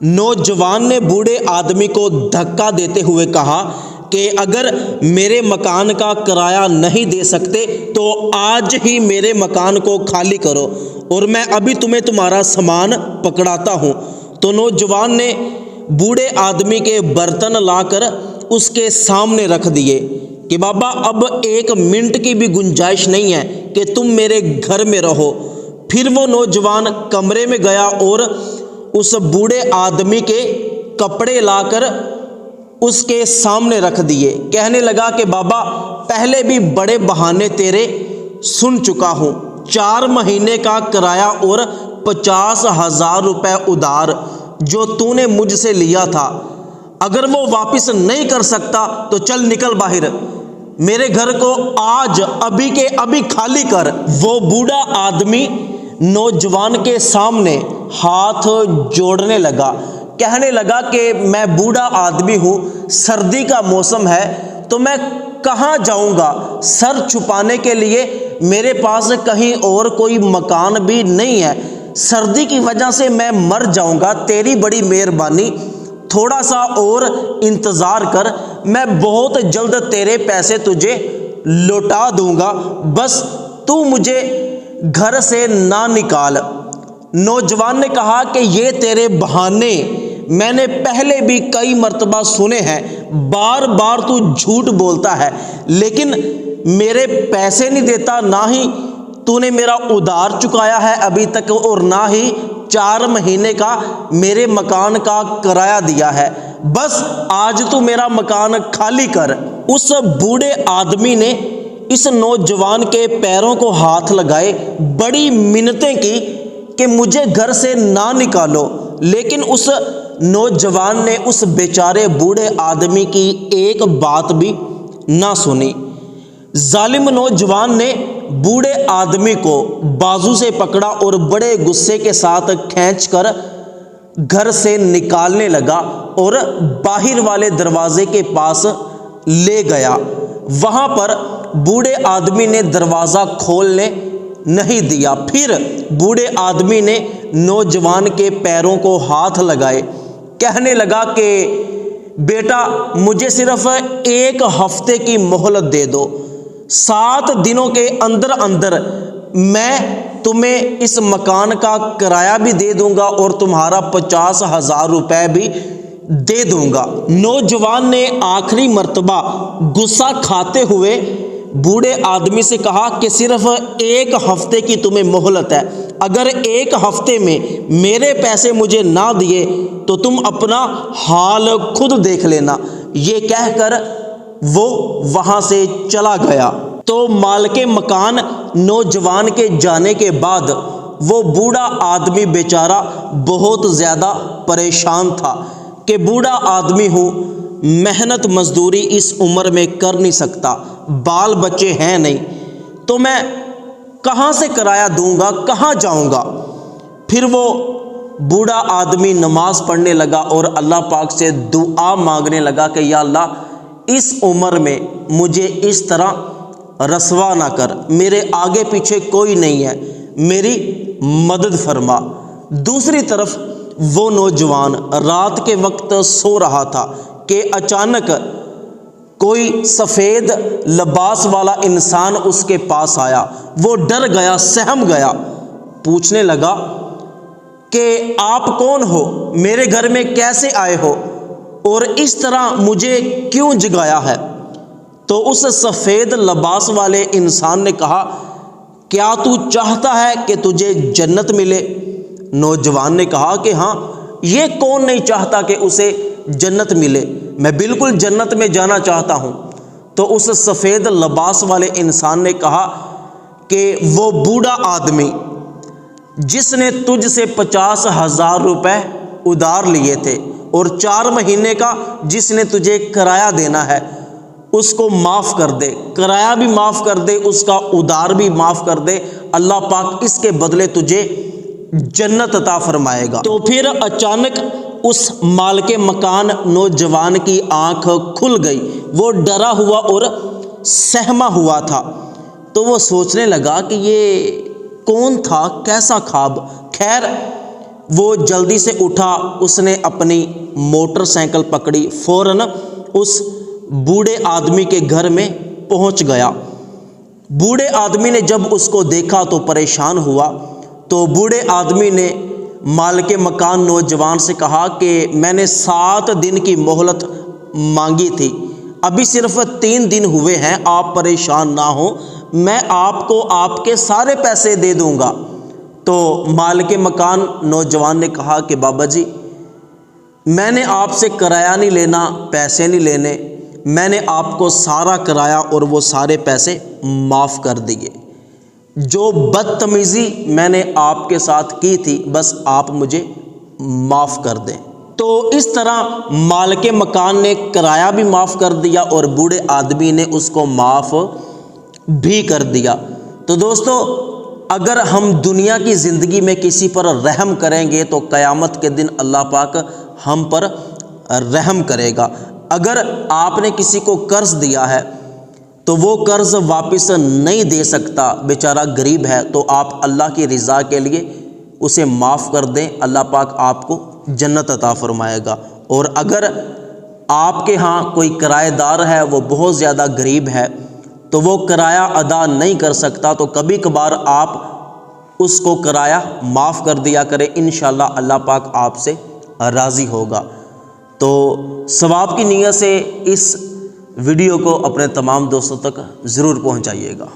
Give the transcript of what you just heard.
नौजवान ने बूढ़े आदमी को धक्का देते हुए कहा कि अगर मेरे मकान का किराया नहीं दे सकते तो आज ही मेरे मकान को खाली करो और मैं अभी तुम्हें तुम्हारा सामान पकड़ाता हूँ। तो नौजवान ने बूढ़े आदमी के बर्तन लाकर उसके सामने रख दिए कि बाबा अब एक मिनट की भी गुंजाइश नहीं है कि तुम मेरे घर में रहो। फिर वो नौजवान कमरे में गया और उस बूढ़े आदमी के कपड़े लाकर उसके सामने रख दिए। कहने लगा कि बाबा पहले भी बड़े बहाने तेरे सुन चुका हूँ, 4 महीने का किराया और 50,000 रुपए उधार जो तूने मुझसे लिया था, अगर वो वापस नहीं कर सकता तो चल निकल बाहर, मेरे घर को आज अभी के अभी खाली कर। वो बूढ़ा आदमी नौजवान के सामने हाथ जोड़ने लगा, कहने लगा कि मैं बूढ़ा आदमी हूँ, सर्दी का मौसम है तो मैं कहाँ जाऊँगा, सर छुपाने के लिए मेरे पास कहीं और कोई मकान भी नहीं है, सर्दी की वजह से मैं मर जाऊँगा, तेरी बड़ी मेहरबानी, थोड़ा सा और इंतज़ार कर, मैं बहुत जल्द तेरे पैसे तुझे लौटा दूँगा, बस तू मुझे घर से ना निकाल। नौजवान ने कहा कि ये तेरे बहाने मैंने पहले भी कई मर्तबा सुने हैं, बार बार तू झूठ बोलता है, लेकिन मेरे पैसे नहीं देता, ना ही तूने मेरा उधार चुकाया है अभी तक और ना ही 4 महीने का मेरे मकान का किराया दिया है, बस आज तू मेरा मकान खाली कर। उस बूढ़े आदमी ने इस नौजवान के पैरों को हाथ लगाए, बड़ी मिन्नतें की कि मुझे घर से ना निकालो, लेकिन उस नौजवान ने उस बेचारे बूढ़े आदमी की एक बात भी ना सुनी। जालिम नौजवान ने बूढ़े आदमी को बाजू से पकड़ा और बड़े गुस्से के साथ खींचकर घर से निकालने लगा और बाहर वाले दरवाजे के पास ले गया। वहां पर बूढ़े आदमी ने दरवाज़ा खोलने नहीं दिया। फिर बूढ़े आदमी ने नौजवान के पैरों को हाथ लगाए, कहने लगा कि बेटा मुझे सिर्फ 1 हफ्ते की मोहलत दे दो, 7 दिनों के अंदर अंदर मैं तुम्हें इस मकान का किराया भी दे दूंगा और तुम्हारा 50,000 रुपए भी दे दूंगा। नौजवान ने आखिरी मर्तबा गुस्सा खाते हुए बूढ़े आदमी से कहा कि सिर्फ 1 हफ्ते की तुम्हें मोहलत है, अगर 1 हफ्ते में मेरे पैसे मुझे ना दिए तो तुम अपना हाल खुद देख लेना। ये कहकर वो वहां से चला गया। तो मालिक मकान नौजवान के जाने के बाद वो बूढ़ा आदमी बेचारा बहुत ज़्यादा परेशान था कि बूढ़ा आदमी हूँ, मेहनत मजदूरी इस उम्र में कर नहीं सकता, बाल बच्चे हैं नहीं, तो मैं कहाँ से किराया दूंगा, कहाँ जाऊंगा। फिर वो बूढ़ा आदमी नमाज पढ़ने लगा और अल्लाह पाक से दुआ मांगने लगा कि या अल्लाह इस उम्र में मुझे इस तरह रसवा ना कर, मेरे आगे पीछे कोई नहीं है, मेरी मदद फरमा। दूसरी तरफ वो नौजवान रात के वक्त सो रहा था कि अचानक कोई सफ़ेद लिबास वाला इंसान उसके पास आया। वो डर गया, सहम गया, पूछने लगा कि आप कौन हो, मेरे घर में कैसे आए हो और इस तरह मुझे क्यों जगाया है। तो उस सफ़ेद लिबास वाले इंसान ने कहा क्या तू चाहता है कि तुझे जन्नत मिले। नौजवान ने कहा कि हाँ, ये कौन नहीं चाहता कि उसे जन्नत मिले, मैं बिल्कुल जन्नत में जाना चाहता हूँ। तो उस सफ़ेद लिबास वाले इंसान ने कहा कि वो बूढ़ा आदमी जिसने तुझसे 50,000 रुपए उधार लिए थे और 4 महीने का जिसने तुझे किराया देना है उसको माफ़ कर दे, किराया भी माफ़ कर दे, उसका उधार भी माफ़ कर दे, अल्लाह पाक इसके बदले तुझे जन्नत अता फरमाएगा। तो फिर अचानक उस मालिक मकान नौजवान की आंख खुल गई, वो डरा हुआ और सहमा हुआ था। तो वो सोचने लगा कि ये कौन था, कैसा ख्वाब। खैर وہ جلدی سے اٹھا، اس نے اپنی موٹر سائیکل پکڑی، فوراً اس بوڑھے آدمی کے گھر میں پہنچ گیا۔ بوڑھے آدمی نے جب اس کو دیکھا تو پریشان ہوا، تو بوڑھے آدمی نے مالک مکان نوجوان سے کہا کہ میں نے 7 دن کی مہلت مانگی تھی، ابھی صرف 3 دن ہوئے ہیں، آپ پریشان نہ ہوں، میں آپ کو آپ کے سارے پیسے دے دوں گا۔ تو مالک مکان نوجوان نے کہا کہ بابا جی، میں نے آپ سے کرایہ نہیں لینا، پیسے نہیں لینے، میں نے آپ کو سارا کرایہ اور وہ سارے پیسے معاف کر دیے، جو بدتمیزی میں نے آپ کے ساتھ کی تھی بس آپ مجھے معاف کر دیں۔ تو اس طرح مالک مکان نے کرایہ بھی معاف کر دیا اور بوڑھے آدمی نے اس کو معاف بھی کر دیا۔ تو دوستو، اگر ہم دنیا کی زندگی میں کسی پر رحم کریں گے تو قیامت کے دن اللہ پاک ہم پر رحم کرے گا۔ اگر آپ نے کسی کو قرض دیا ہے تو وہ قرض واپس نہیں دے سکتا، بیچارہ غریب ہے، تو آپ اللہ کی رضا کے لیے اسے معاف کر دیں، اللہ پاک آپ کو جنت عطا فرمائے گا۔ اور اگر آپ کے ہاں کوئی کرایہ دار ہے، وہ بہت زیادہ غریب ہے، تو وہ کرایہ ادا نہیں کر سکتا، تو کبھی کبھار آپ اس کو کرایہ معاف کر دیا کریں، انشاءاللہ اللہ پاک آپ سے راضی ہوگا۔ تو ثواب کی نیت سے اس ویڈیو کو اپنے تمام دوستوں تک ضرور پہنچائیے گا۔